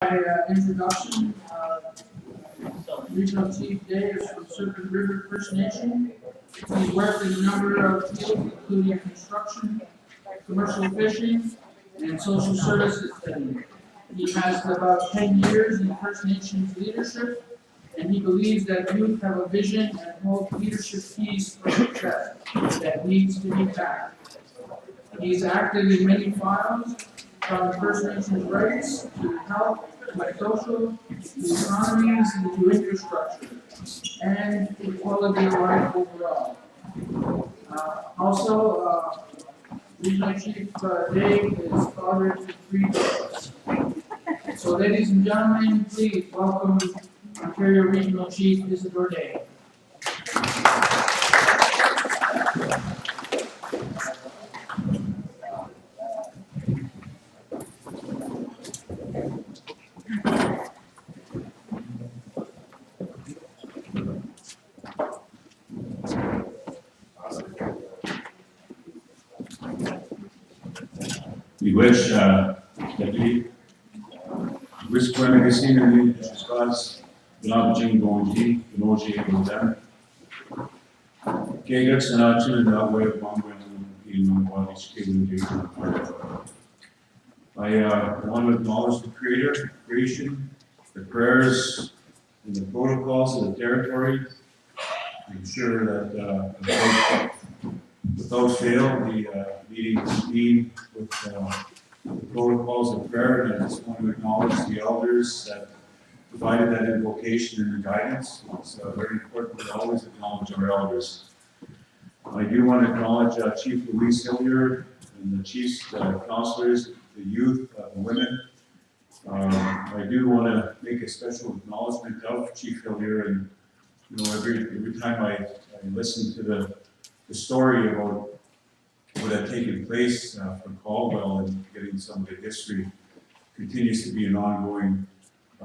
Introduction, Regional Chief Day is from Serpent River First Nation. He's worked in a number of fields, including construction, commercial fishing, and social services. He has about 10 years in First Nations leadership, and he believes that youth have a vision and hold leadership keys for success that needs to be tapped. He's active in many files, from First Nations rights to health, to social, to economies, and to infrastructure, and equality of life overall. Also, Regional Chief Dave is father to 3 boys. So, ladies and gentlemen, please welcome Ontario Regional Chief Isidore Day. We wish Deputy Wisconsin Casino Discuss Launching Bonji, Noji, and them. Kagaks and Archer and that way of Mongol in Bodies I want to acknowledge the creation, the prayers, and the protocols of the territory. I'm sure that without fail, the meeting proceed with the protocols of prayer, and I just want to acknowledge the elders that provided that invocation and the guidance. It's very important to always acknowledge our elders. I do want to acknowledge Chief Louise Hilliard and the chiefs, counselors, the youth, the women. I do want to make a special acknowledgement of Chief Hilliard, and every time I listen to the story about what had taken place for Caldwell and getting some of the history, continues to be an ongoing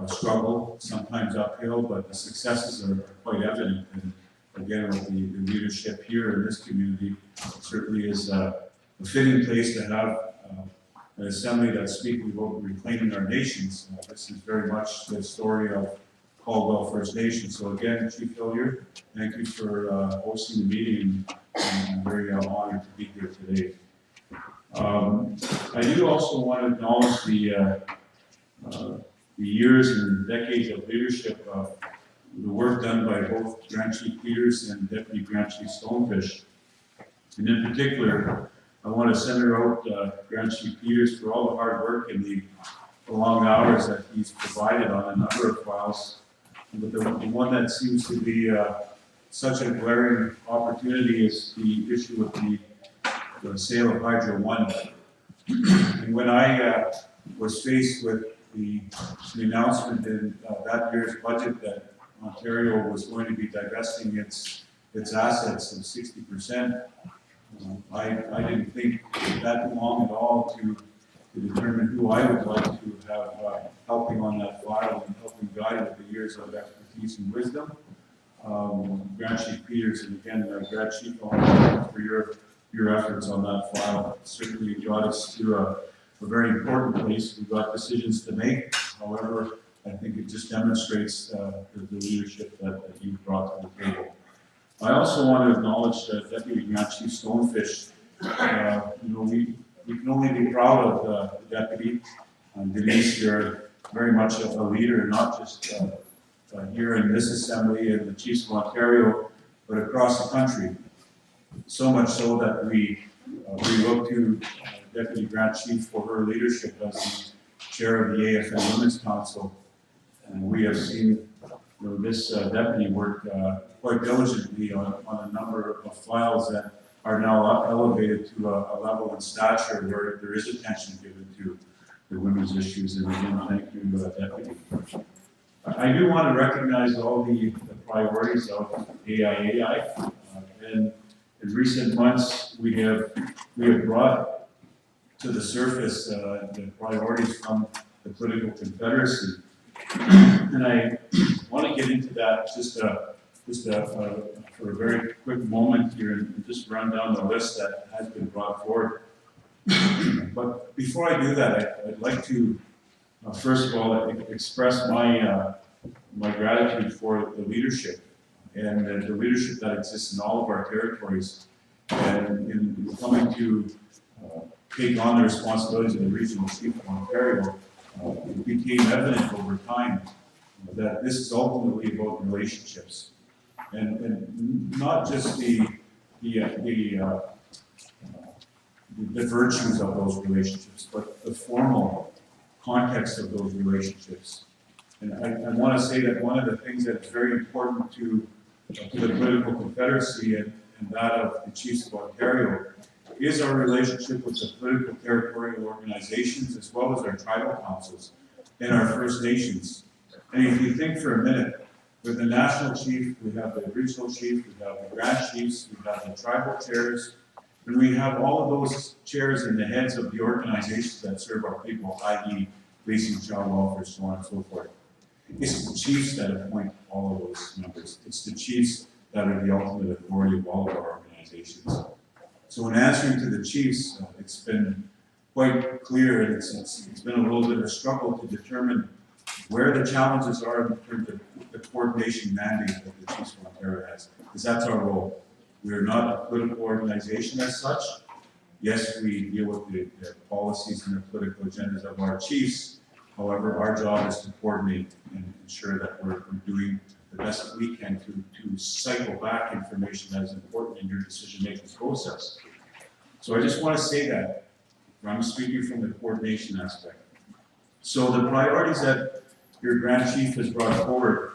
struggle, sometimes uphill, but the successes are quite evident. And again, with the leadership here in this community, it certainly is a fitting place to have an assembly that's speaking about reclaiming our nations. This is very much the story of Caldwell First Nation. So again, Chief Hilliard, thank you for hosting the meeting. I'm very honored to be here today. I do also want to acknowledge the years and decades of leadership, the work done by both Grand Chief Peters and Deputy Grand Chief Stonefish. And in particular, I want to center out Grand Chief Peters for all the hard work and the long hours that he's provided on a number of files. But the one that seems to be such a glaring opportunity is the issue of the sale of Hydro One. And when I was faced with the announcement in that year's budget that Ontario was going to be divesting its assets of 60%, I didn't think that long at all to determine who I would like to have helping on that file and helping guide with the years of expertise and wisdom. Grand Chief Peters, and again, Grand Chief, for your efforts on that file. Certainly got us to a very important place. We've got decisions to make. However, I think it just demonstrates the leadership that you've brought to the table. I also want to acknowledge Deputy Grand Chief Stonefish. We can only be proud of the deputy. Denise, you're very much a leader, not just here in this assembly and the Chiefs of Ontario, but across the country. So much so that we look to Deputy Grand Chief for her leadership as the chair of the AFN Women's Council. And we have seen this deputy work quite diligently on a number of files that are now elevated to a level and stature where there is attention given to the women's issues. And again, thank you, Deputy. I do want to recognize all the priorities of AIAI. And in recent months, we have brought to the surface the priorities from the political confederacy. And I want to get into that just for a very quick moment here and just run down the list that has been brought forward. But before I do that, I'd like to First of all, express my gratitude for the leadership and the leadership that exists in all of our territories, and in coming to take on the responsibilities of the regional chief of Ontario. It became evident over time that this is ultimately about relationships, and not just the virtues of those relationships, but the formal context of those relationships. And I want to say that one of the things that's very important to the political confederacy and that of the Chiefs of Ontario is our relationship with the political territorial organizations, as well as our tribal councils and our First Nations. And if you think for a minute, with the national chief, we have the regional chief, we have the grand chiefs, we have the tribal chairs, and we have all of those chairs in the heads of the organizations that serve our people, i.e. policing, child welfare, so on and so forth. It's the chiefs that appoint all of those members. It's the chiefs that are the ultimate authority of all of our organizations. So in answering to the chiefs, it's been quite clear, and it's been a little bit of a struggle to determine where the challenges are in terms of the coordination mandate that the Chiefs of Ontario has, because that's our role. We are not a political organization as such. Yes, we deal with the policies and the political agendas of our chiefs. However, our job is to coordinate and ensure that we're doing the best that we can to cycle back information that is important in your decision-making process. So I just want to say that I'm speaking from the coordination aspect. So the priorities that your Grand Chief has brought forward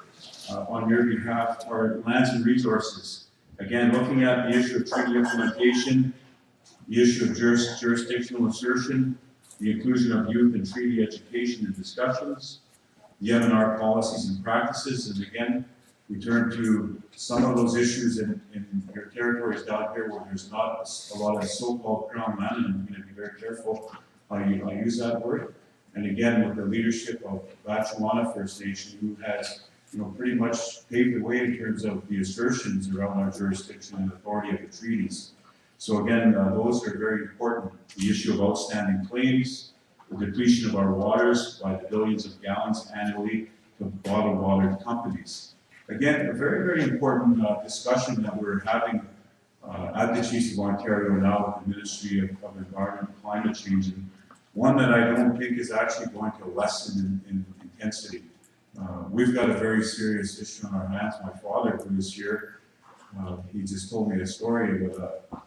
on your behalf are lands and resources. Again, looking at the issue of treaty implementation, the issue of jurisdictional assertion, the inclusion of youth in treaty education and discussions, the M&R policies and practices, and again, we turn to some of those issues in your territories down here where there's not a lot of so-called crown land, and I'm going to be very careful how I use that word. And again, with the leadership of Batchewana First Nation, who has, pretty much paved the way in terms of the assertions around our jurisdiction and authority of the treaties. So again, those are very important. The issue of outstanding claims, the depletion of our waters by the billions of gallons annually to bottled water companies. Again, a very, very important discussion that we're having at the Chiefs of Ontario now with the Ministry of Environment and Climate Change, and one that I don't think is actually going to lessen in intensity. We've got a very serious issue on our hands. My father, who is here, he just told me a story of a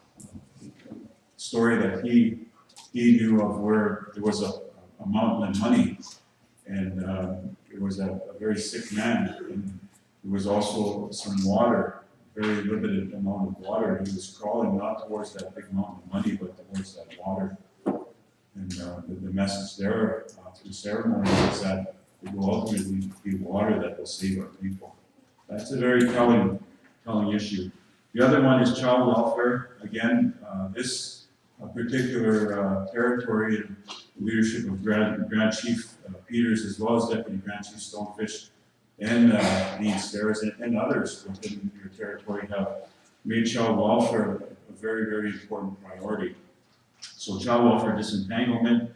story that he knew of where there was a mountain of money, and it was a very sick man, and there was also some water, very limited amount of water. He was crawling not towards that big mountain of money, but towards that water. And the message there through ceremony is that it will ultimately be water that will save our people. That's a very telling issue. The other one is child welfare. Again, this particular territory and leadership of Grand Chief Peters, as well as Deputy Grand Chief Stonefish and Dean Steres and others within your territory have made child welfare a very, very important priority. So child welfare disentanglement,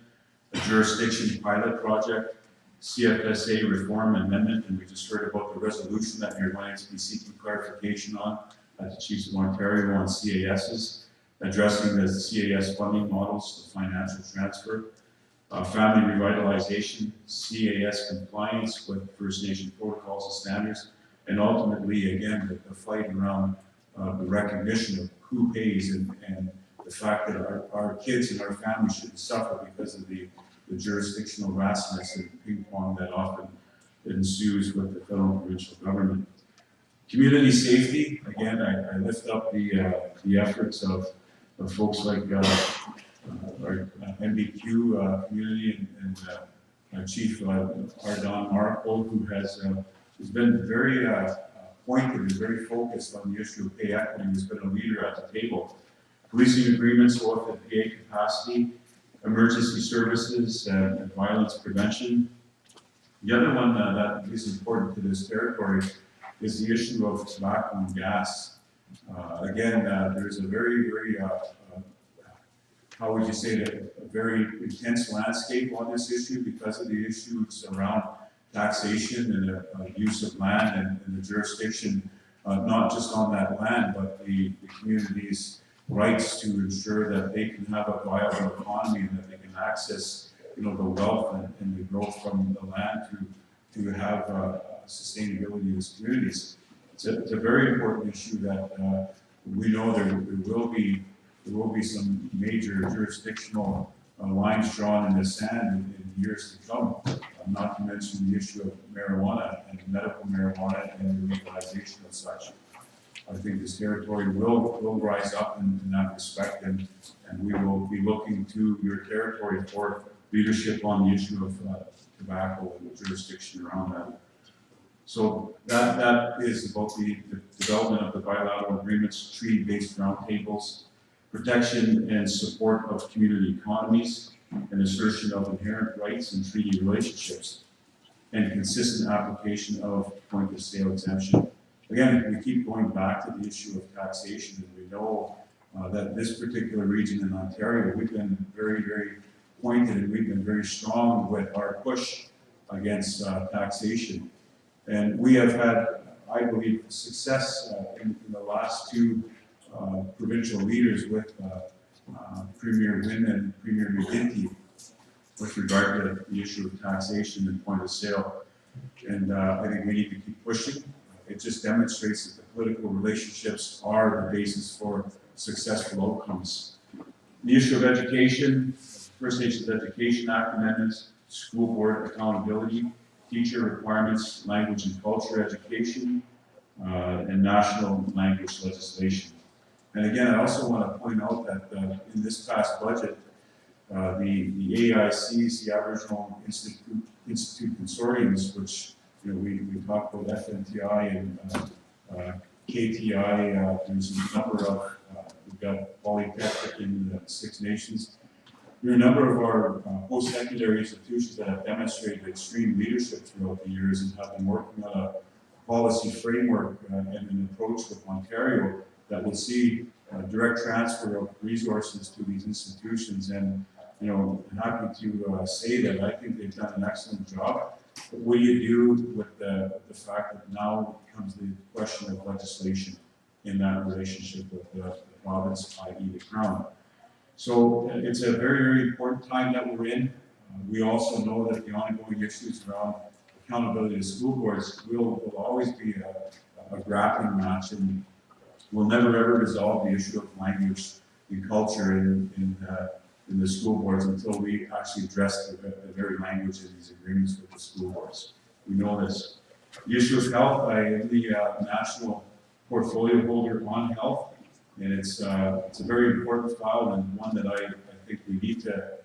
a jurisdiction pilot project, CFSA reform amendment, and we just heard about the resolution that you're going to be seeking clarification on at the Chiefs of Ontario on CASs, addressing the CAS funding models, the financial transfer, family revitalization, CAS compliance with First Nation protocols and standards, and ultimately, again, the fight around the recognition of who pays and the fact that our kids and our families shouldn't suffer because of the jurisdictional rashness and ping pong that often ensues with the federal and provincial government. Community safety, again, I lift up the efforts of folks like our MBQ community and our Chief Ardon Marco, who has been very pointed and very focused on the issue of pay equity, who's been a leader at the table. Policing agreements, both at PA capacity, emergency services, and violence prevention. The other one that is important to this territory is the issue of tobacco and gas. Again, there's a very, very, how would you say it, a very intense landscape on this issue because of the issues around taxation and use of land and the jurisdiction, not just on that land, but the community's rights to ensure that they can have a viable economy and that they can access, the wealth and the growth from the land to have sustainability in its communities. It's a very important issue that we know there will be some major jurisdictional lines drawn in the sand in years to come. Not to mention the issue of marijuana and medical marijuana and the legalization of such. I think this territory will rise up in that respect, and we will be looking to your territory for leadership on the issue of tobacco and the jurisdiction around that. So that is about the development of the bilateral agreements, treaty-based roundtables, protection and support of community economies, and assertion of inherent rights in treaty relationships, and consistent application of point-of-sale exemption. Again, we keep going back to the issue of taxation, and we know that this particular region in Ontario, we've been very, very pointed and we've been very strong with our push against taxation. And we have had, I believe, success in the last two provincial leaders with Premier Wynne and Premier McGuinty with regard to the issue of taxation and point of sale. And I think we need to keep pushing. It just demonstrates that the political relationships are the basis for successful outcomes. The issue of education, First Nations Education Act amendments, school board accountability, teacher requirements, language and culture education, and national language legislation. And again, I also want to point out that in this past budget, the AICs, the Aboriginal Institute Consortiums, which we talked about FNTI and KTI, there's a number of, we've got Polytechnic in the Six Nations. There are a number of our post-secondary institutions that have demonstrated extreme leadership throughout the years and have been working on a policy framework and an approach with Ontario that will see direct transfer of resources to these institutions. And I'm happy to say that I think they've done an excellent job. But what do you do with the fact that now comes the question of legislation in that relationship with the province, i.e. the Crown? So it's a very, very important time that we're in. We also know that the ongoing issues around accountability to school boards will always be a grappling match, and we'll never ever resolve the issue of language and culture in the school boards until we actually address the very language of these agreements with the school boards. We know this. The issue of health, I am the national portfolio holder on health, and it's a very important file and one that I think we need to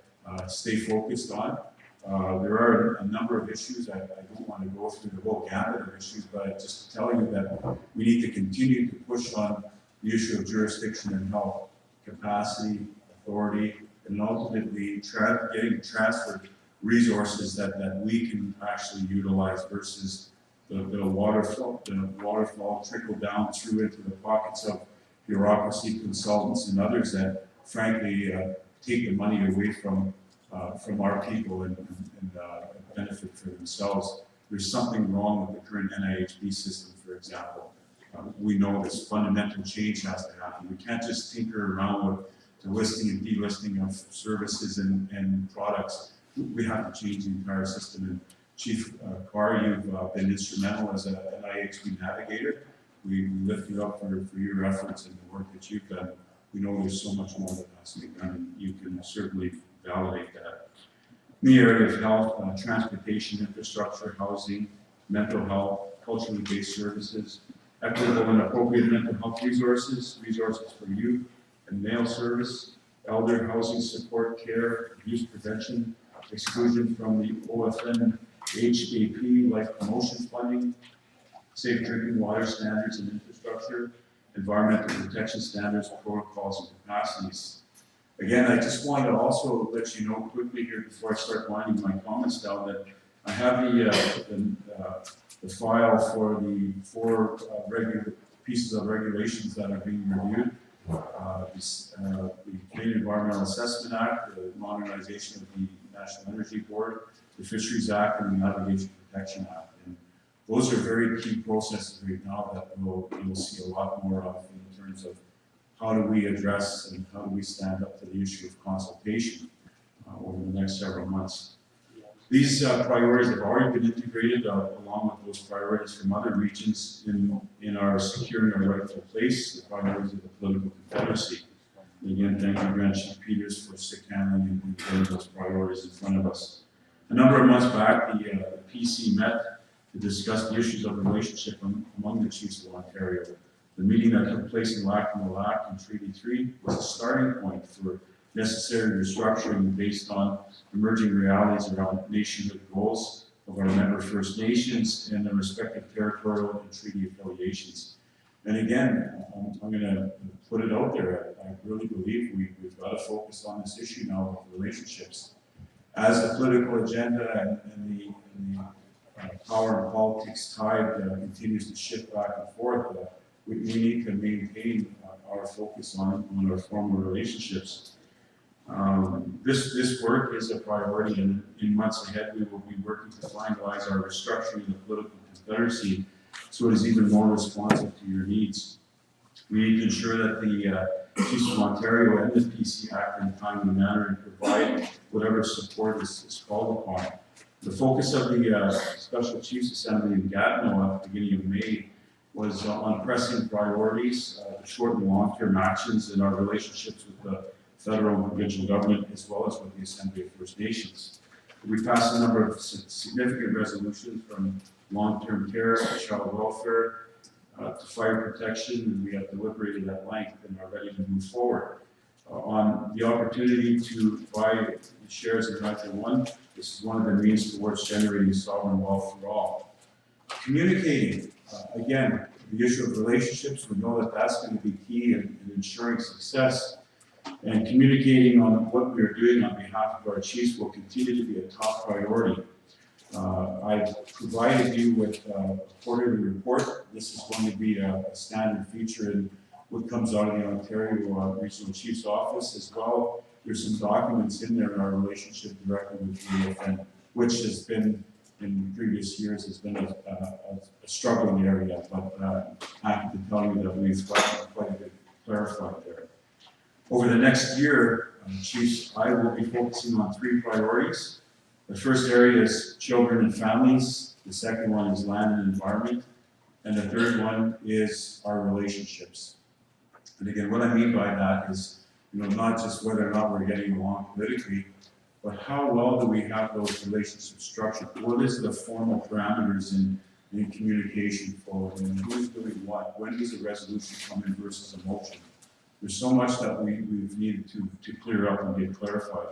stay focused on. There are a number of issues. I don't want to go through the whole gamut of issues, but just to tell you that we need to continue to push on the issue of jurisdiction and health, capacity, authority, and ultimately getting transferred resources that we can actually utilize versus the waterfall trickle down through into the pockets of bureaucracy, consultants, and others that frankly take the money away from our people and benefit for themselves. There's something wrong with the current NIHB system, for example. We know this fundamental change has to happen. We can't just tinker around with the listing and delisting of services and products. We have to change the entire system. And Chief Carr, you've been instrumental as an NIHB navigator. We lift you up for your efforts and the work that you've done. We know there's so much more that has to be done, and you can certainly validate that. In the area of health, transportation, infrastructure, housing, mental health, culturally based services, equitable and appropriate mental health resources for youth and male service, elder housing support, care, abuse prevention, exclusion from the OFN HAP life promotion funding, safe drinking water standards and infrastructure, environmental protection standards, protocols, and capacities. Again, I just want to also let you know quickly here before I start winding my comments down that I have the file for the 4 pieces of regulations that are being reviewed. the Canadian Environmental Assessment Act, the modernization of the National Energy Board, the Fisheries Act, and the Navigation Protection Act. And those are very key processes right now that you'll see a lot more of in terms of how do we address and how do we stand up to the issue of consultation over the next several months. These priorities have already been integrated along with those priorities from other regions in our securing our rightful place, the priorities of the political confederacy. And again, thank you, Grand Chief Peters, for stick handling and getting those priorities in front of us. A number of months back, the PC met to discuss the issues of relationship among the chiefs of Ontario. The meeting that took place in Lac in Treaty 3 was a starting point for necessary restructuring based on emerging realities around nationhood goals of our member First Nations and their respective territorial and treaty affiliations. And again, I'm going to put it out there. I really believe we've got to focus on this issue now of relationships. As the political agenda and the power and politics tide continues to shift back and forth, we need to maintain our focus on our former relationships. This work is a priority, and in months ahead we will be working to finalize our restructuring of the political confederacy so it is even more responsive to your needs. We need to ensure that the Chiefs of Ontario and the PC act in a timely manner and provide whatever support is called upon. The focus of the Special Chiefs Assembly in Gatineau at the beginning of May was on pressing priorities, the short and long-term actions in our relationships with the federal and provincial government, as well as with the Assembly of First Nations. We passed a number of significant resolutions from long-term care, child welfare, to fire protection, and we have deliberated at length and are ready to move forward. On the opportunity to buy shares in Hydro One, this is one of the means towards generating sovereign wealth for all. Communicating, again, the issue of relationships, we know that that's going to be key in ensuring success. And communicating on what we are doing on behalf of our chiefs will continue to be a top priority. I've provided you with a quarterly report. This is going to be a standard feature in what comes out of the Ontario Regional Chief's Office as well. There's some documents in there in our relationship directly with the AFN, which has been, in previous years, has been a struggling area, but I have to tell you that we've got quite a bit clarified there. Over the next year, Chiefs, I will be focusing on 3 priorities. The first area is children and families. The second one is land and environment. And the third one is our relationships. And again, what I mean by that is, not just whether or not we're getting along politically, but how well do we have those relationships structured? What is the formal parameters in communication flow? And who's doing what? When does a resolution come in versus a motion? There's so much that we've needed to clear up and get clarified.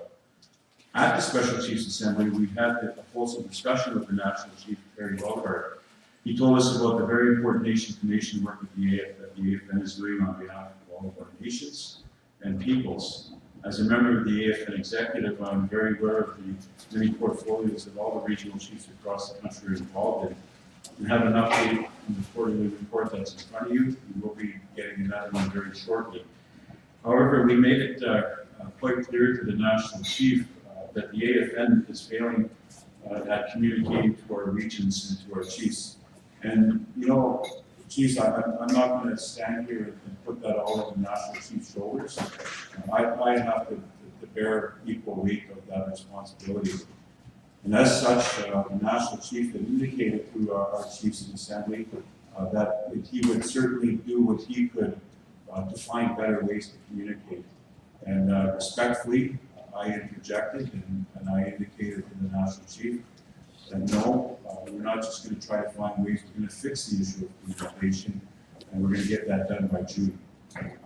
At the Special Chiefs Assembly, we had a wholesome discussion with the National Chief, Perry Wellgard. He told us about the very important nation-to-nation work that the AFN is doing on behalf of all of our nations and peoples. As a member of the AFN executive, I'm very aware of the many portfolios that all the regional chiefs across the country are involved in. We have an update on the quarterly report that's in front of you. We will be getting that one very shortly. However, we made it quite clear to the National Chief that the AFN is failing at communicating to our regions and to our chiefs. And, Chiefs, I'm not going to stand here and put that all on the National Chief's shoulders. I have to bear equal weight of that responsibility. And as such, the National Chief had indicated to our Chiefs in Assembly that he would certainly do what he could to find better ways to communicate. And respectfully, I interjected and I indicated to the National Chief that no, we're not just going to try to find ways, we're going to fix the issue of communication, and we're going to get that done by June.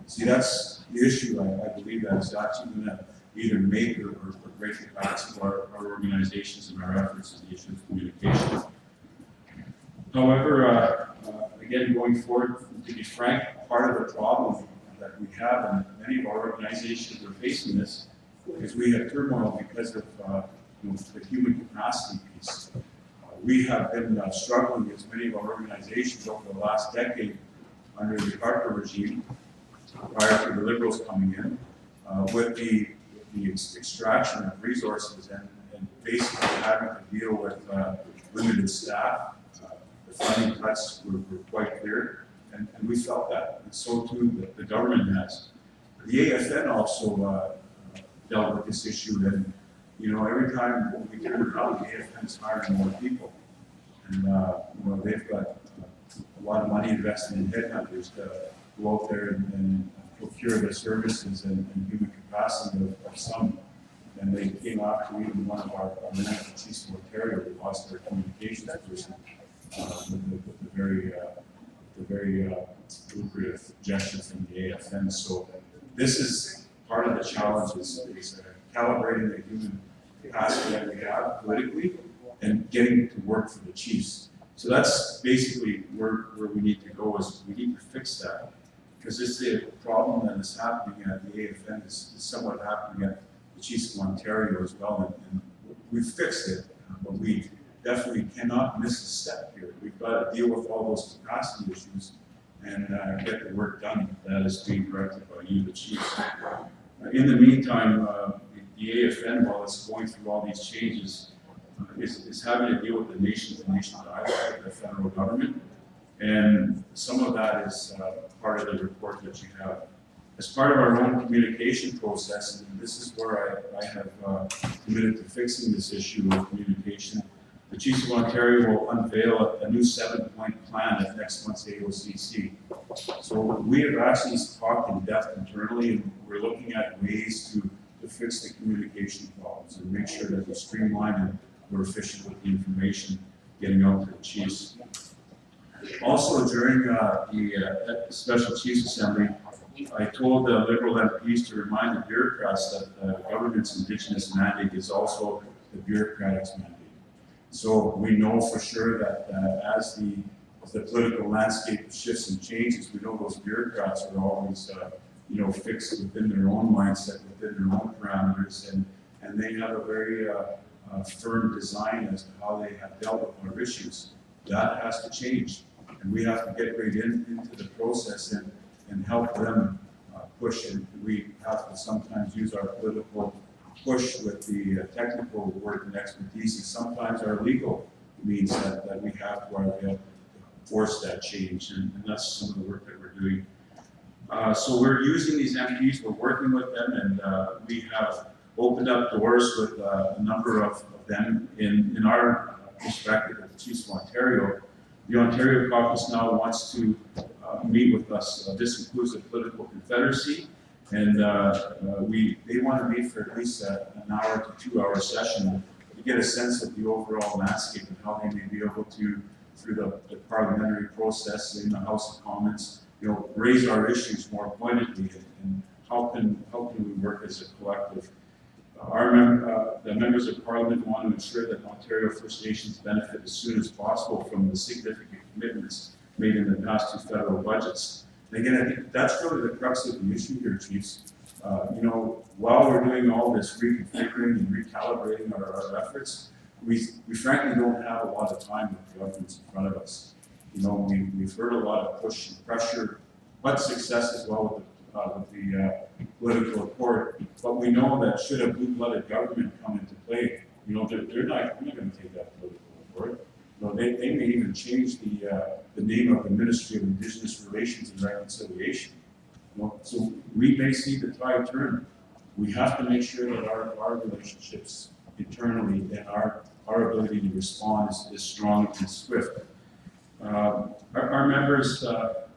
See, that's the issue. I believe that is actually going to either make or break the backs of our organizations and our efforts in the issue of communication. However, again, going forward, to be frank, part of the problem that we have, and many of our organizations are facing this, is we have turmoil because of the human capacity piece. We have been struggling, as many of our organizations over the last decade under the Harper regime, prior to the Liberals coming in, with the extraction of resources and basically having to deal with limited staff. The funding cuts were quite clear, and we felt that, and so too the government has. The AFN also dealt with this issue, and every time we turn around, the AFN is hiring more people, and they've got a lot of money invested in headhunters to go out there and procure the services and human capacity of some. And they came after even one of our men at the Chiefs of Ontario who lost their communications person with the very lucrative gestures from the AFN. So this is part of the challenge is calibrating the human capacity that we have politically and getting to work for the Chiefs. So that's basically where we need to go, is we need to fix that. Because this is a problem that is happening at the AFN, is somewhat happening at the Chiefs of Ontario as well, and we've fixed it, but we definitely cannot miss a step here. We've got to deal with all those capacity issues and get the work done that is being directed by you, the Chiefs. In the meantime, the AFN, while it's going through all these changes, is having to deal with the nation's dialogue, the federal government, and some of that is part of the report that you have. As part of our own communication process, and this is where I have committed to fixing this issue of communication, the Chiefs of Ontario will unveil a new 7-point plan at next month's AOCC. So we have actually talked in depth internally, and we're looking at ways to fix the communication problems and make sure that we streamline and we're efficient with the information getting out to the Chiefs. Also, during the Special Chiefs Assembly, I told the Liberal MPs to remind the bureaucrats that the government's Indigenous mandate is also the bureaucratic mandate. So we know for sure that as the political landscape shifts and changes, we know those bureaucrats are always fixed within their own mindset, within their own parameters, and they have a very firm design as to how they have dealt with our issues. That has to change, and we have to get right into the process and help them push, and we have to sometimes use our political push with the technical work and expertise, and sometimes our legal means that we have to force that change, and that's some of the work that we're doing. So we're using these MPs, we're working with them, and we have opened up doors with a number of them in our perspective at the Chiefs of Ontario. The Ontario Caucus now wants to meet with us. This includes the Political Confederacy, and they want to meet for at least an hour to 2 hour session to get a sense of the overall landscape and how they may be able to, through the parliamentary process in the House of Commons, raise our issues more pointedly, and how can we work as a collective. The members of Parliament want to ensure that Ontario First Nations benefit as soon as possible from the significant commitments made in the past 2 federal budgets. And again, I think that's really the crux of the issue here, Chiefs. While we're doing all this reconfiguring and recalibrating our efforts, we frankly don't have a lot of time with the governments in front of us. We've heard a lot of push and pressure, but success as well with the political accord. But we know that should a blue-blooded government come into play, they're not going to take that political accord. They may even change the name of the Ministry of Indigenous Relations and Reconciliation. So we may see the tide turn. We have to make sure that our relationships internally and our ability to respond is strong and swift. Our members at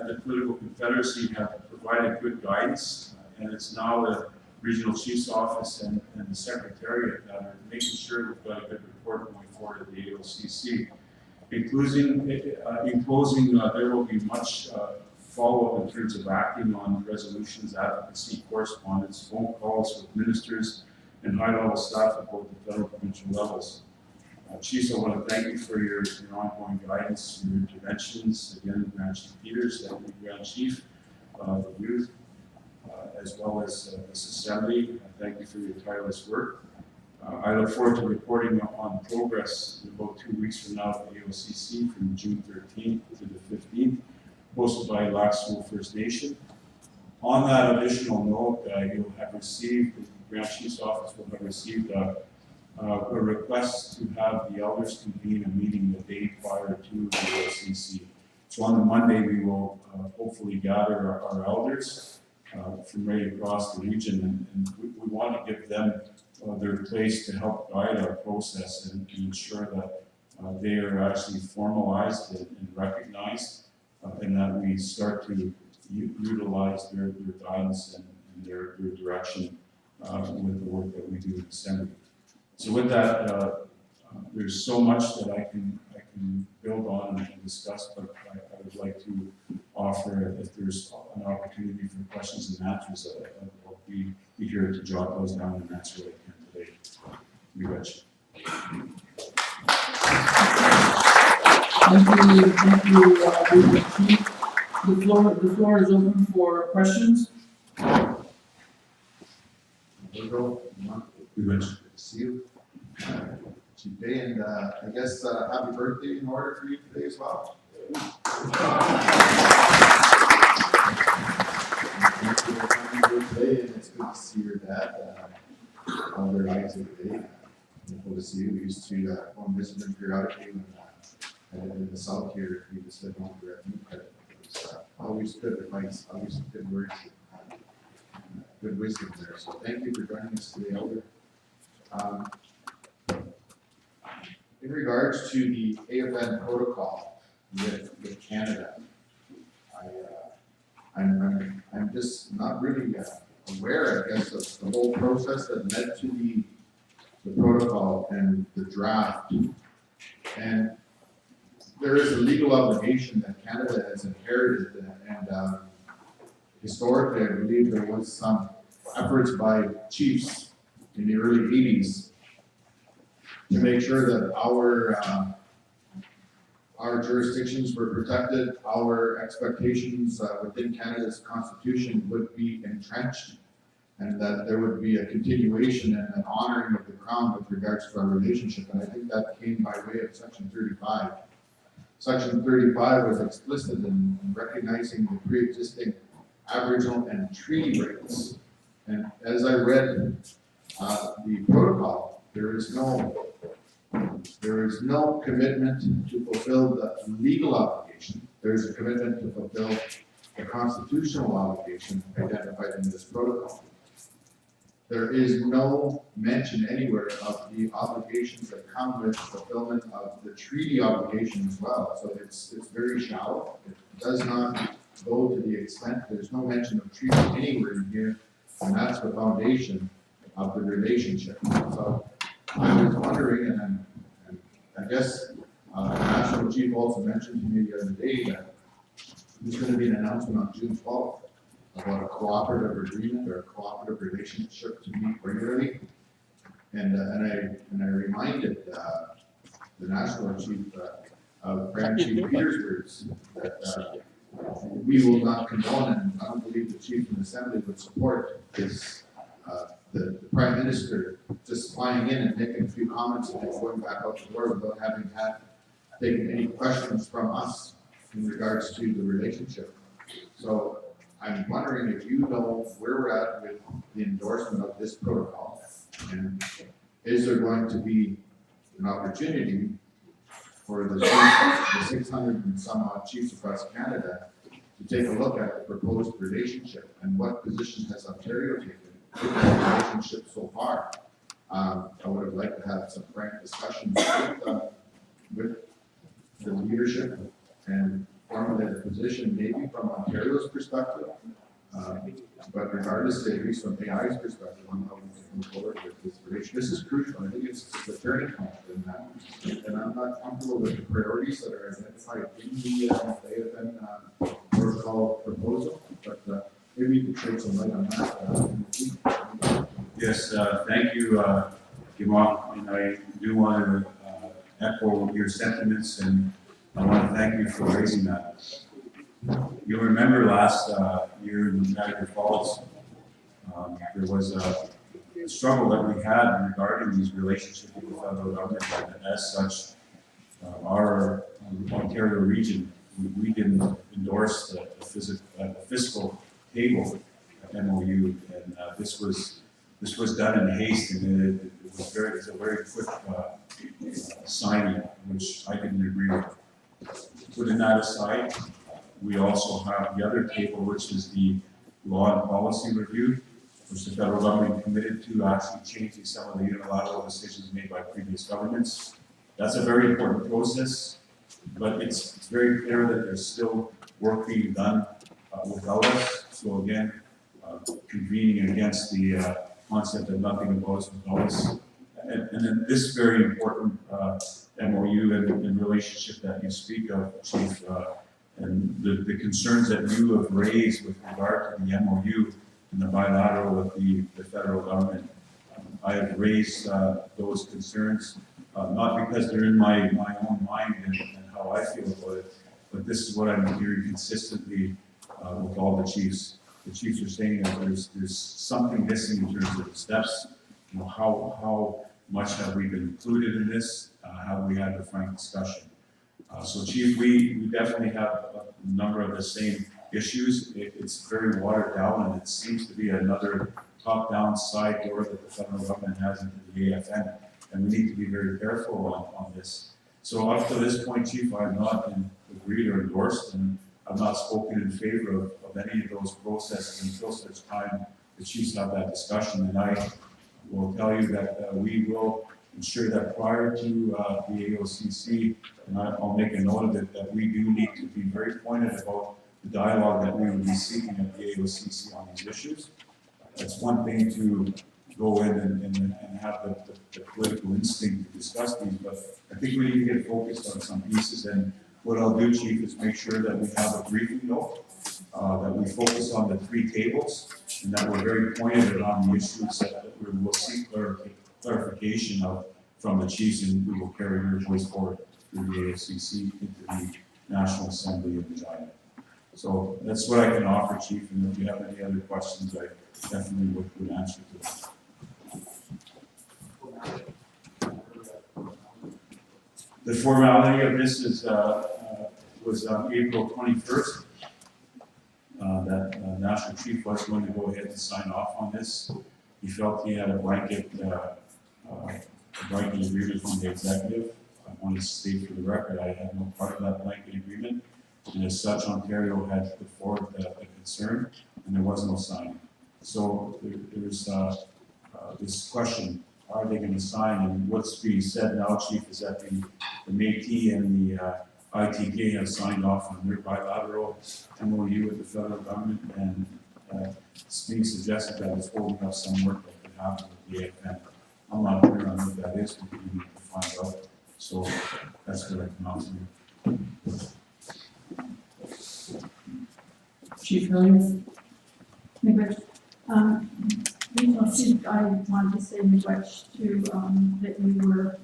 the Political Confederacy have provided good guidance, and it's now the Regional Chiefs Office and the Secretariat that are making sure we've got a good report going forward at the AOCC. In closing, there will be much follow-up in terms of acting on resolutions, advocacy, correspondence, phone calls with ministers and high-level staff at both the federal and provincial levels. Chiefs, I want to thank you for your ongoing guidance and your interventions. Again, Grand Chief Peters, Deputy Grand Chief, the youth, as well as this assembly. Thank you for your tireless work. I look forward to reporting on progress in about 2 weeks from now at the AOCC from June 13th to the 15th, hosted by Lac Seul First Nation. On that additional note, you'll have received, the Grand Chief's Office will have received a request to have the elders convene a meeting the day prior to the OCC. So on the Monday, we will hopefully gather our elders from right across the region, and we want to give them their place to help guide our process and ensure that they are actually formalized and recognized, and that we start to utilize their guidance and their direction with the work that we do in Assembly. So with that, there's so much that I can build on and discuss, but I would like to offer, if there's an opportunity for questions and answers, I'll be here to jot those down and answer what I can today. Be rich. Thank you, Chief. The floor is open for questions. Be rich. Good to see you. Chief Day, and I guess happy birthday in order for you today as well. Today, and it's good to see your dad all their lives today. Wonderful to see you. We used to go and visit him periodically when I lived in the south here. We just lived home for a new credit. It was always good advice, always good words, good wisdom there. So thank you for joining us today, Elder. In regards to the AFN protocol with Canada, I'm just not really aware, I guess, of the whole process that led to the protocol and the draft. And there is a legal obligation that Canada has inherited, and historically, I believe there was some efforts by chiefs in the early 80s to make sure that our jurisdictions were protected, our expectations within Canada's constitution would be entrenched, and that there would be a continuation and an honoring of the Crown with regards to our relationship. And I think that came by way of Section 35. Section 35 was explicit in recognizing the pre-existing Aboriginal and treaty rights. And as I read the protocol, there is no commitment to fulfill the legal obligation. There is a commitment to fulfill the constitutional obligation identified in this protocol. There is no mention anywhere of the obligations that come with fulfillment of the treaty obligation as well. So it's very shallow. It does not go to the extent, there's no mention of treaty anywhere in here, and that's the foundation of the relationship. So I was wondering, and I guess the National Chief also mentioned to me the other day that there's going to be an announcement on June 12th about a cooperative agreement or a cooperative relationship to meet regularly. And I reminded the National Chief of Grand Chief Peter's words that we will not condone, and I don't believe the Chief in the Assembly would support this. The Prime Minister just flying in and making a few comments and then going back out the door without having taken any questions from us in regards to the relationship. So I'm wondering if you know where we're at with the endorsement of this protocol, and is there going to be an opportunity for the 600 and some odd chiefs across Canada to take a look at the proposed relationship, and what position has Ontario taken with the relationship so far? I would have liked to have some frank discussions with the leadership and formulate a position maybe from Ontario's perspective, but regardless, at least from AI's perspective, on how we can move forward with this relationship. This is crucial. I think it's the turning point in that, and I'm not comfortable with the priorities that are identified in the AFN protocol proposal, but maybe you could shed some light on that. Yes, thank you, Imam, and I do want to echo your sentiments, and I want to thank you for raising that. You'll remember last year in Niagara Falls, there was a struggle that we had regarding these relationships with the federal government, and as such, our Ontario region, we didn't endorse the fiscal table MOU, and this was done in haste, and it was a very quick signing, which I didn't agree with. Putting that aside, we also have the other table, which is the law and policy review, which the federal government committed to actually changing some of the unilateral decisions made by previous governments. That's a very important process, but it's very clear that there's still work being done without us. So again, convening against the concept of nothing about us without us. And then this very important MOU and relationship that you speak of, Chief, and the concerns that you have raised with regard to the MOU and the bilateral with the federal government. I have raised those concerns, not because they're in my own mind and how I feel about it, but this is what I'm hearing consistently with all the chiefs. The chiefs are saying that there's something missing in terms of the steps. You know, how much have we been included in this? Have we had a frank discussion? So Chief, we definitely have a number of the same issues. It's very watered down, and it seems to be another top-down side door that the federal government has into the AFN, and we need to be very careful on this. So up to this point, Chief, I have not agreed or endorsed, and I've not spoken in favor of any of those processes until such time the chiefs have that discussion. And I will tell you that we will ensure that prior to the AOCC, and I'll make a note of it, that we do need to be very pointed about the dialogue that we will be seeking at the AOCC on these issues. It's one thing to go in and have the political instinct to discuss these, but I think we need to get focused on some pieces. And what I'll do, Chief, is make sure that we have a briefing note, that we focus on the three tables, and that we're very pointed on the issues that we will seek clarification of from the chiefs, and we will carry your voice forward through the AFCC into the National Assembly in Regina. So that's what I can offer, Chief, and if you have any other questions, I definitely would answer to them. The formality of this is was on April 21st. That National Chief was going to go ahead and sign off on this. He felt he had a blanket agreement from the executive. I want to state for the record, I had no part of that blanket agreement. And as such, Ontario had put forward the concern, and there was no signing. So there's this question, are they going to sign? And what's being said now, Chief, is that the Métis and the ITK have signed off on their bilateral MOU with the federal government, and it's being suggested that it's holding up some work that could happen with the AFN. I'm not clear on what that is, we need to find out. So that's what I can offer you. Chief Hilliard? Regional Chief, I wanted to say, Miigwech, too, that you were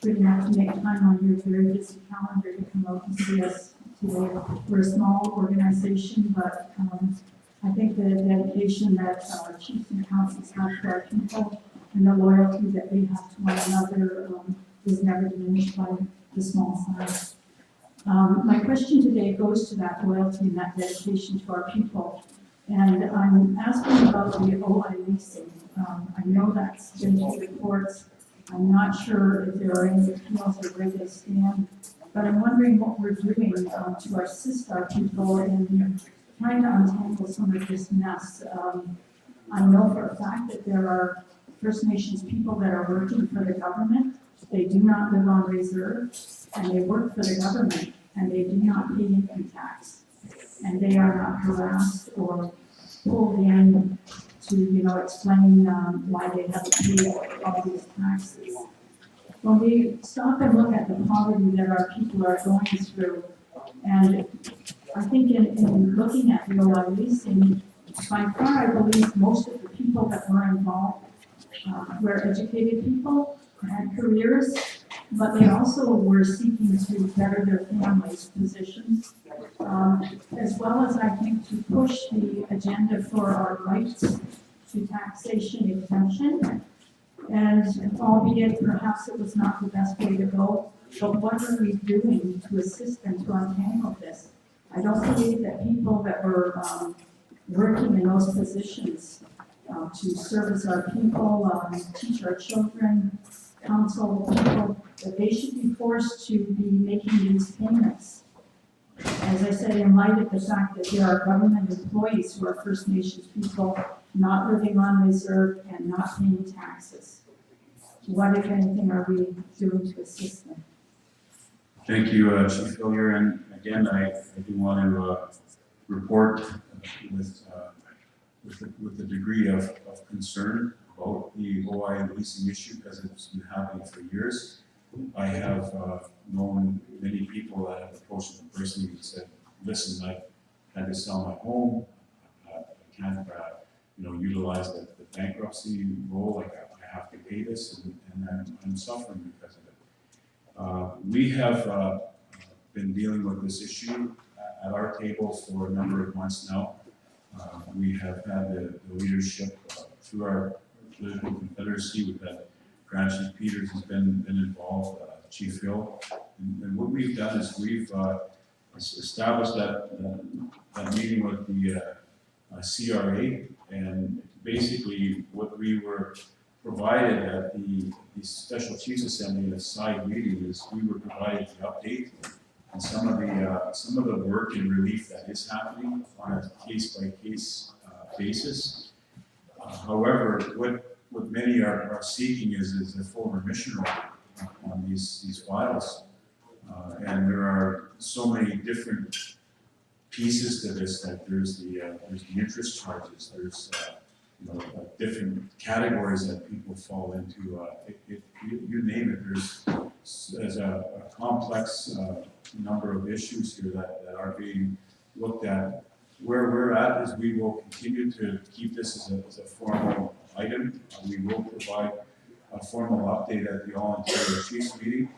good enough to make time on your very busy calendar to come out and see us today. We're a small organization, but I think the dedication that our chiefs and councils have to our people and the loyalty that they have to one another is never diminished by the small size. My question today goes to that loyalty and that dedication to our people. And I'm asking about the OI leasing. I know that's been in reports. I'm not sure if there are any appeals or where they stand, but I'm wondering what we're doing to assist our people in trying to untangle some of this mess. I know for a fact that there are First Nations people that are working for the government. They do not live on reserve, and they work for the government, and they do not pay income tax. And they are not harassed or pulled in to, explain why they haven't paid all these taxes. When we stop and look at the poverty that our people are going through, and I think in looking at the OI leasing, by far I believe most of the people that were involved were educated people, had careers, but they also were seeking to better their families' positions, as well as I think to push the agenda for our rights to taxation exemption. And albeit perhaps it was not the best way to go, but what are we doing to assist them to untangle this? I don't believe that people that were working in those positions to service our people, teach our children, counsel people, that they should be forced to be making these payments. As I said, in light of the fact that there are government employees who are First Nations people not living on reserve and not paying taxes. What, if anything, are we doing to assist them? Thank you, Chief Hillier, and again, I do want to report with the degree of concern about the OI leasing issue, because it's been happening for years. I have known many people that have approached me personally and said, listen, I had to sell my home, I can't utilize the bankruptcy role, I have to pay this, and I'm suffering because of it. We have been dealing with this issue at our table for a number of months now. We have had the leadership through our political confederacy. We've had Grant Chief Peters has been involved, Chief Hill, and what we've done is we've established that meeting with the CRA, and basically what we were provided at the Special Chiefs Assembly at a side meeting is we were provided the update and some of the work and relief that is happening on a case-by-case basis. However, what many are seeking is a full remission order on these files, and there are so many different pieces to this. That there's the interest charges. There's different categories that people fall into. You name it. There's a complex number of issues here that are being looked at. Where we're at is we will continue to keep this as a formal item. We will provide a formal update at the All-Ontario Chiefs meeting.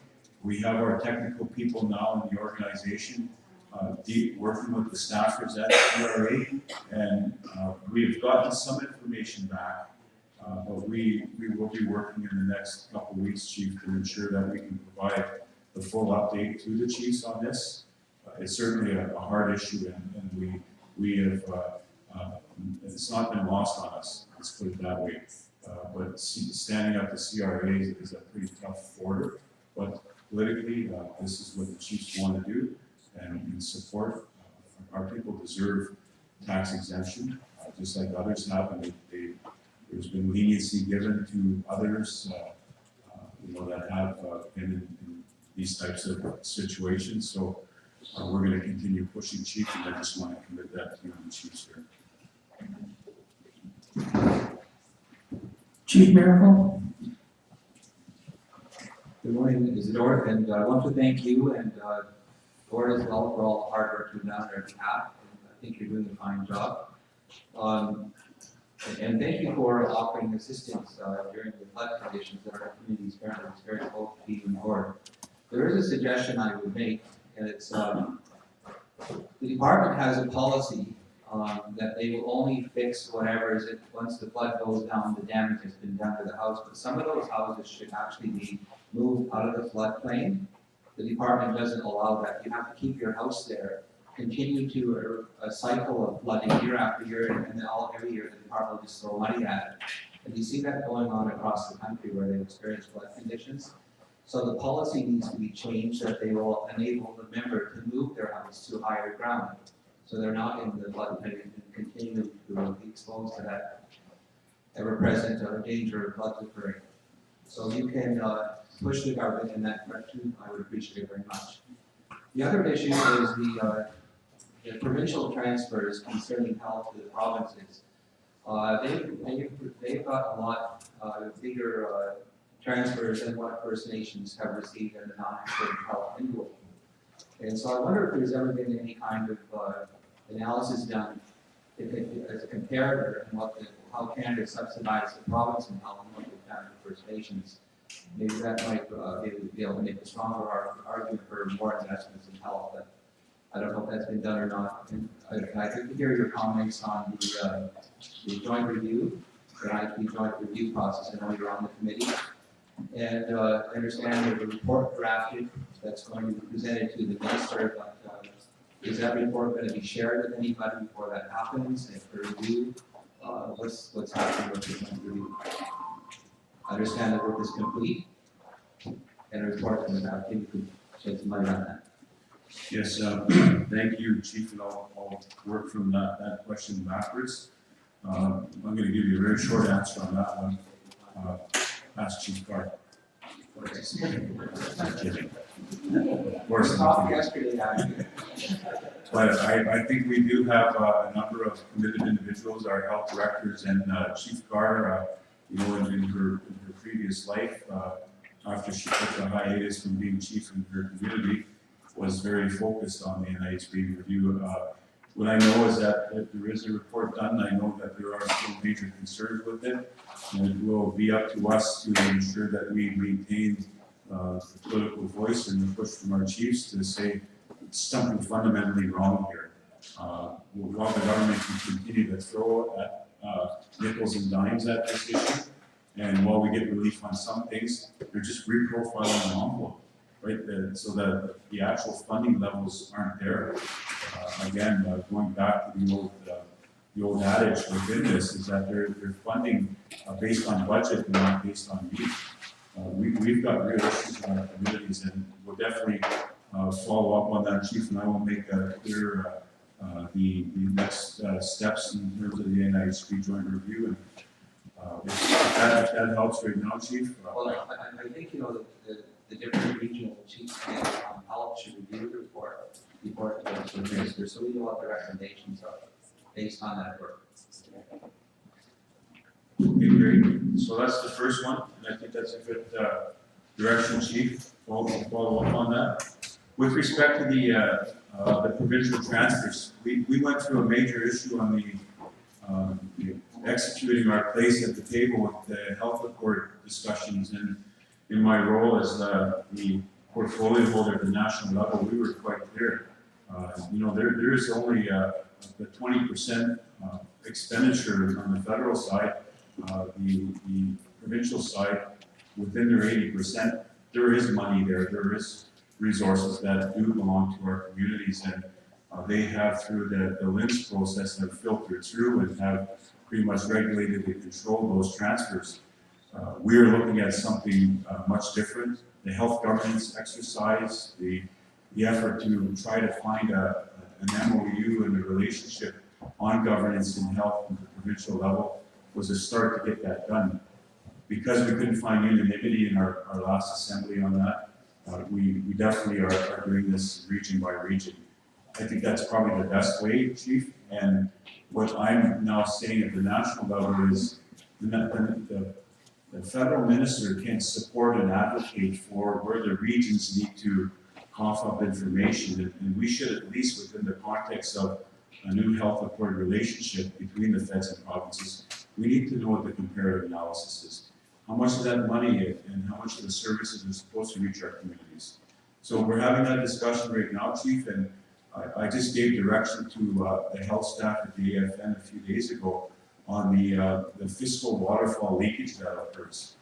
We have our technical people now in the organization working with the staffers at CRA, and we've gotten some information back, but we will be working in the next couple of weeks, Chief, to ensure that we can provide the full update to the Chiefs on this. It's certainly a hard issue, and we have, it's not been lost on us, let's put it that way. But standing up to CRA is a pretty tough order, but politically, this is what the Chiefs want to do, and in support. Our people deserve tax exemption, just like others have, and there's been leniency given to others, that have been in these types of situations. So we're going to continue pushing, Chief, and I just want to commit that to you and the Chiefs here. Chief Miracle? Good morning, Isidore, and I want to thank you and Gord as well for all the hard work you've done on our behalf. I think you're doing a fine job. And thank you for offering assistance during the flood conditions that our community is currently experiencing, both you and Gord. There is a suggestion I would make, and it's the department has a policy that they will only fix whatever is it once the flood goes down, the damage has been done to the house. But some of those houses should actually be moved out of the floodplain. The department doesn't allow that. You have to keep your house there, continue to a cycle of flooding year after year, and then every year the department will just throw money at it. And you see that going on across the country where they experience flood conditions. So the policy needs to be changed that they will enable the member to move their house to higher ground, so they're not in the floodplain and continue to be exposed to that ever-present danger of flood occurring. So you can push the government in that direction. I would appreciate it very much. The other issue is the provincial transfers concerning health to the provinces. They've got a lot bigger transfers than what First Nations have received in the non-insured health envelope. And so I wonder if there's ever been any kind of analysis done as a comparator and how Canada subsidized the province in health and what they've done for First Nations. Maybe that might be able to make a stronger argument for more investments in health. But I don't know if that's been done or not. And I'd like to hear your comments on the joint review, the IT joint review process. I know you're on the committee. And I understand there's a report drafted that's going to be presented to the minister, but Is that report gonna be shared with anybody before that happens, and for review? What's happening with this review? Understand the work is complete, and a report comes out, can you shed some light on that? Yes, thank you, Chief, and I'll work from that question backwards. I'm gonna give you a very short answer on that one. Ask Chief Carr. I'm kidding. Of course, We I'm talked kidding. yesterday, actually. But I think we do have a number of committed individuals, our health directors and Chief Carr, you know, in her previous life, after she took a hiatus from being chief in her community, was very focused on the NIHB review. What I know is that if there is a report done, I know that there are still major concerns with it. And it will be up to us to ensure that we maintain the political voice and the push from our chiefs to say something fundamentally wrong here. While the government can continue to throw at nickels and dimes at this issue, and while we get relief on some things, they're just reprofiling the envelope, right? So that the actual funding levels aren't there. Again, going back to the old adage within this is that they're funding based on budget and not based on need. We've got real issues in our communities, and we'll definitely follow up on that, Chief, and I will make clear the next steps in terms of the NIHB joint review. And if that helps right now, Chief. Well, I think, you know, the different regional chiefs and health should review the report before it goes to the minister, so we know what the recommendations are based on that work. Okay, great. So that's the first one, and I think that's a good direction, Chief. We'll follow up on that. With respect to the provincial transfers, we went through a major issue on the executing our place at the table with the health report discussions, and in my role as the portfolio holder at the national level, we were quite clear. You know, there is only the 20% expenditure on the federal side. The provincial side, within their 80%, there is money there. There is resources that do belong to our communities, and they have, through the LINS process, have filtered through and have pretty much regulated and controlled those transfers. We are looking at something much different. The health governance exercise, the effort to try to find an MOU and a relationship on governance in health at the provincial level was a start to get that done. Because we couldn't find unanimity in our last assembly on that, we definitely are doing this region by region. I think that's probably the best way, Chief. And what I'm now saying at the national level is the federal minister can support and advocate for where the regions need to cough up information. And we should, at least within the context of a new health accord relationship between the feds and provinces, we need to know what the comparative analysis is. How much of that money and how much of the services are supposed to reach our communities. So we're having that discussion right now, Chief, and I just gave direction to the health staff at the AFN a few days ago on the fiscal waterfall leakage that occurs.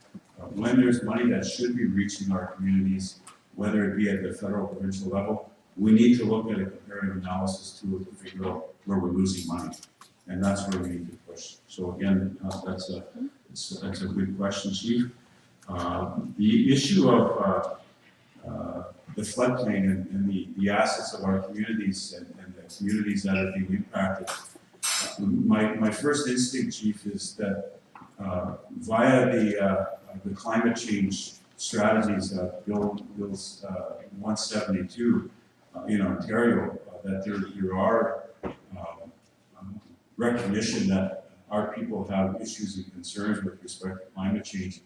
When there's money that should be reaching our communities, whether it be at the federal, provincial level, we need to look at a comparative analysis tool to figure out where we're losing money. And that's where we need to push. So again, that's a good question, Chief. The issue of the floodplain and the assets of our communities and the communities that are being impacted. My first instinct, Chief, is that via the climate change strategies, Bill's 172 in Ontario, that there are recognition that our people have issues and concerns with respect to climate change.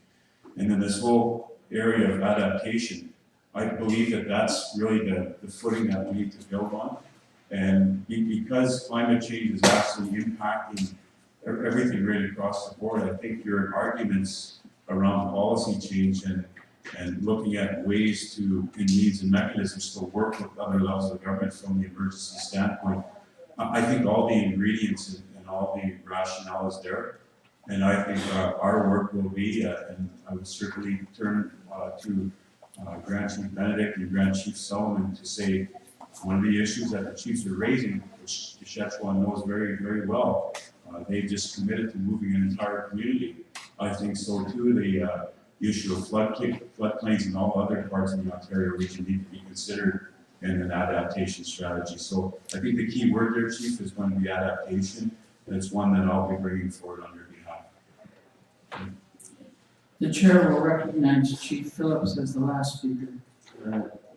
And then this whole area of adaptation, I believe that that's really the footing that we need to build on. And because climate change is actually impacting everything right across the board, I think your arguments around policy change and looking at ways to, in needs and mechanisms to work with other levels of government from the emergency standpoint, I think all the ingredients and all the rationale is there. And I think our work will be, and I would certainly turn to Grand Chief Benedict and Grand Chief Sullivan to say, one of the issues that the chiefs are raising, which Szechuan knows very, very well, they just committed to moving an entire community. I think so too. The issue of floodplains and all other parts of the Ontario region need to be considered in an adaptation strategy. So I think the key word there, Chief, is going to be adaptation, and it's one that I'll be bringing forward on your behalf. The chair will recognize Chief Phillips as the last speaker.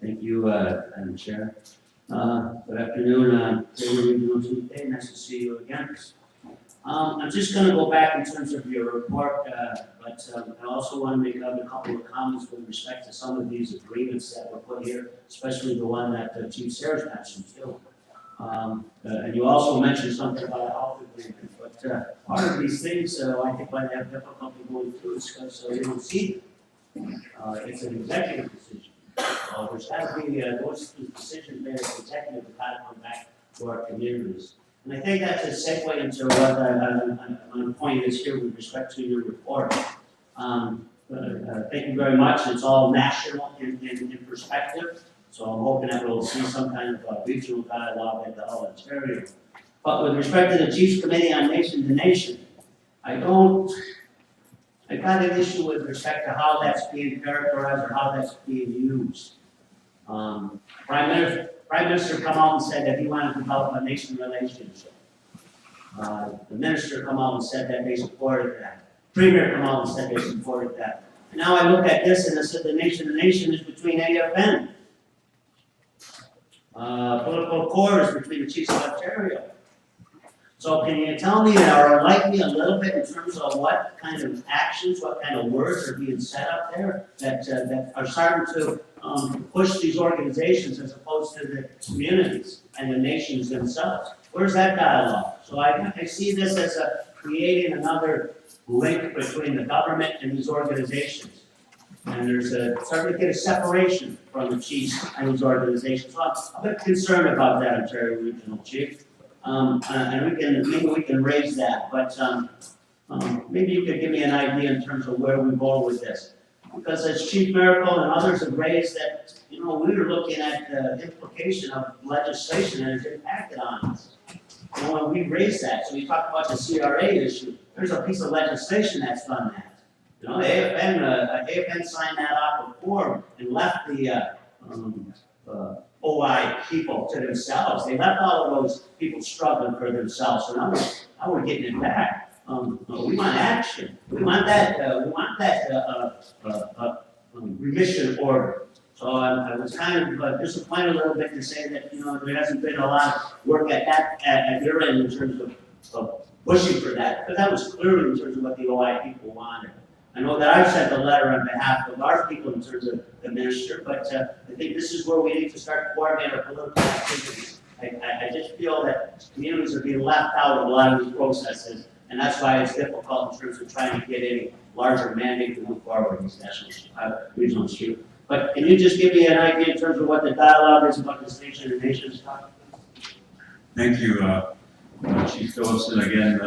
Thank you, Madam Chair. Good afternoon, Taylor Regional Chief Day, nice to see you again. I'm just gonna go back in terms of your report, but I also want to make a couple of comments with respect to some of these agreements that were put here, especially the one that Chief Sayers mentioned too. And you also mentioned something about a health agreement, but part of these things, I think why they have difficulty going through is because they don't see them. It's an executive decision. There's got to be, those decisions made as executive have got to come back to our communities. And I think that's a segue into what my point is here with respect to your report. Thank you very much. It's all national in perspective. So I'm hoping that we'll see some kind of regional dialogue at the whole Ontario. But with respect to the Chiefs Committee on Nation to Nation, I got an issue with respect to how that's being characterized or how that's being used. Prime Minister come out and said that he wanted to develop a nation relationship. The minister come out and said that they supported that. Premier come out and said they supported that. And now I look at this and I said the nation to nation is between AFN. Political accord is between the Chiefs of Ontario. So can you tell me or enlighten me a little bit in terms of what kind of actions, what kind of words are being set up there that are starting to push these organizations as opposed to the communities and the nations themselves? Where's that dialogue? So I see this as creating another link between the government and these organizations. And there's starting to get a separation from the chiefs and these organizations. So I'm a bit concerned about that, Ontario Regional Chief. And maybe we can raise that, but maybe you could give me an idea in terms of where we go with this. Because as Chief Miracle and others have raised that, we were looking at the implication of legislation that has impacted on us. When we raised that, so we talked about the CRA issue, there's a piece of legislation that's done that. AFN signed that off before and left the OI people to themselves. They left all of those people struggling for themselves, so now we're getting it back. We want action. We want that remission order. So I was kind of disappointed a little bit to say that there hasn't been a lot of work at your end in terms of pushing for that, because that was clearly in terms of what the OI people wanted. I know that I've sent a letter on behalf of our people in terms of the minister, but I think this is where we need to start coordinating our political activities. I just feel that communities are being left out of a lot of these processes, and that's why it's difficult in terms of trying to get any larger mandate to move forward in these national regional issues. But can you just give me an idea in terms of what the dialogue is about this nation and nations talk? Thank you, Chief Phillips. And again,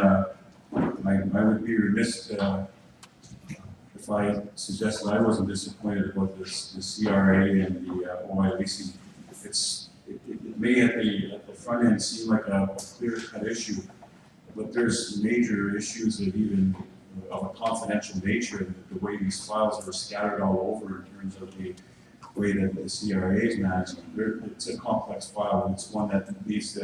I would be remiss if I suggested I wasn't disappointed about this CRA and the OI leasing. It may at the front end seem like a clear-cut issue, but there's major issues of even of a confidential nature, the way these files are scattered all over in terms of the way that the CRA is managed. It's a complex file, and it's one that needs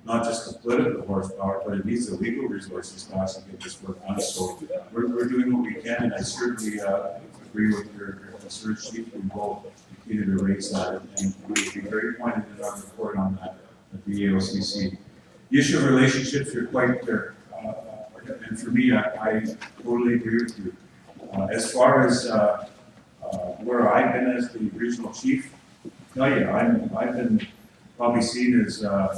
not just the political horsepower, but it needs the legal resources to actually get this work done. So we're doing what we can, and I certainly agree with your research chief. We will continue to raise that, and we'll be very pointed in our report on that at the AOCC. The issue of relationships, you're quite clear. And for me, I totally agree with you. As far as where I've been as the regional chief, I tell you, I've been probably seen as, I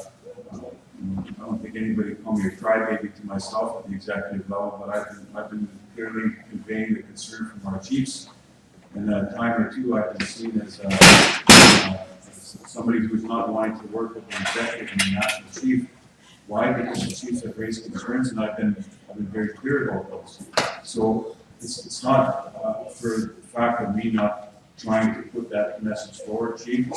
don't think anybody called me a crybaby to myself at the executive level, but I've been clearly conveying the concern from our chiefs. And a time or two, I've been seen as somebody who's not wanting to work with the executive and the national chief. Why? Because the chiefs have raised concerns, and I've been very clear about those. So it's not for the fact of me not trying to put that message forward, Chief.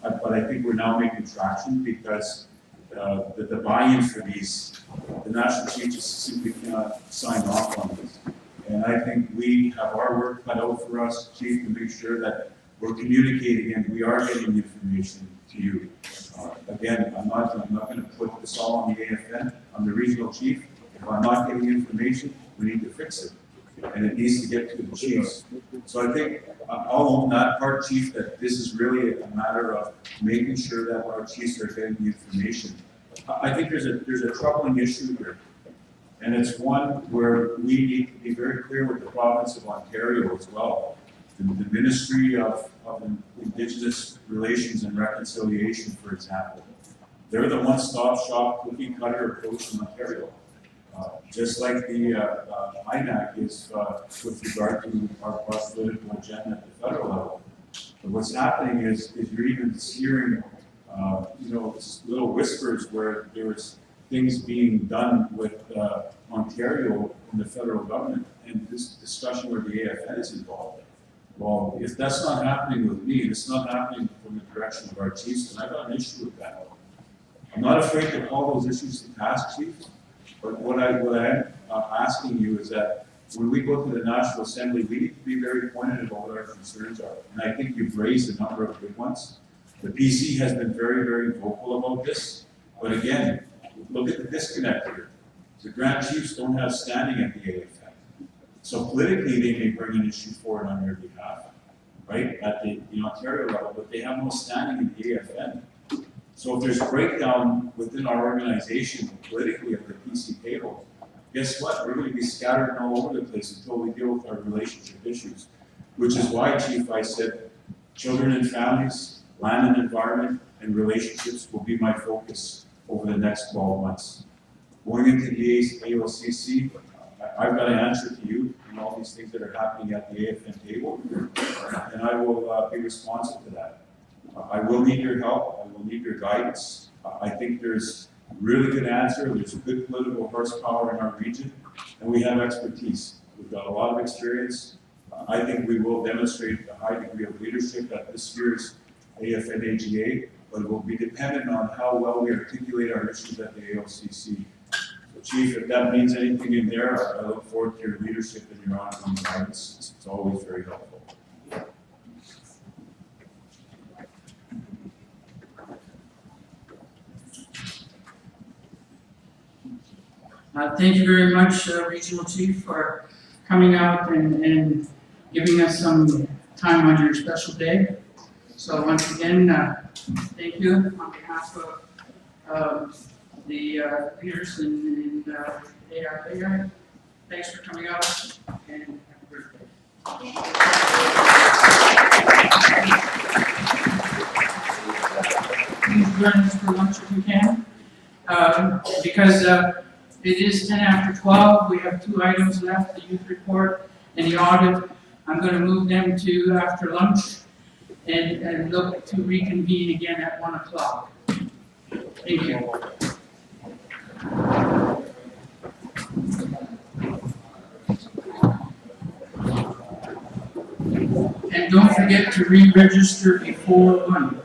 but I think we're now making traction because the buy-in for these, the national chief just simply cannot sign off on this. And I think we have our work cut out for us, chief, to make sure that we're communicating and we are getting information to you. Again, I'm not gonna put this all on the AFN, I'm the regional chief. If I'm not getting information, we need to fix it. And it needs to get to the chiefs. So I think I'll own that part, chief, that this is really a matter of making sure that our chiefs are getting the information. I think there's a troubling issue here. And it's one where we need to be very clear with the province of Ontario as well. The Ministry of Indigenous Relations and Reconciliation, for example. They're the one-stop shop cookie cutter approach in Ontario. Just like the INAC is with regard to our political agenda at the federal level. But what's happening is you're even hearing, little whispers where there's things being done with Ontario in the federal government, and this discussion where the AFN is involved. Well, if that's not happening with me, and it's not happening from the direction of our chiefs, then I've got an issue with that. I'm not afraid to call those issues to task, chiefs, but what I'm asking you is that when we go to the National Assembly, we need to be very pointed about what our concerns are. And I think you've raised a number of good ones. The PC has been very, very vocal about this, but again, look at the disconnect here. The Grand Chiefs don't have standing at the AFN. So politically, they may bring an issue forward on their behalf, right, at the Ontario level, but they have no standing in the AFN. So if there's a breakdown within our organization politically of the PC payroll, guess what? We're going to be scattered all over the place until we deal with our relationship issues. Which is why, Chief, I said children and families, land and environment, and relationships will be my focus over the next 12 months. Going into the AOCC, I've got to answer to you and all these things that are happening at the AFN table, and I will be responsive to that. I will need your help, I will need your guidance. I think there's a really good answer, there's good political horsepower in our region, and we have expertise. We've got a lot of experience. I think we will demonstrate a high degree of leadership at this year's AFN-AGA, but it will be dependent on how well we articulate our issues at the AOCC. So Chief, if that means anything in there, I look forward to your leadership and your ongoing guidance. It's always very helpful. Thank you very much, Regional Chief, for coming out and giving us some time on your special day. So once again, thank you on behalf of the leaders in ARPA. Thanks for coming out and have a great day. Please join us for lunch if you can, because it is 10 after 12. We have 2 items left, the youth report and the audit. I'm going to move them to after lunch and look to reconvene again at 1 o'clock. Thank you. And don't forget to re-register before 1.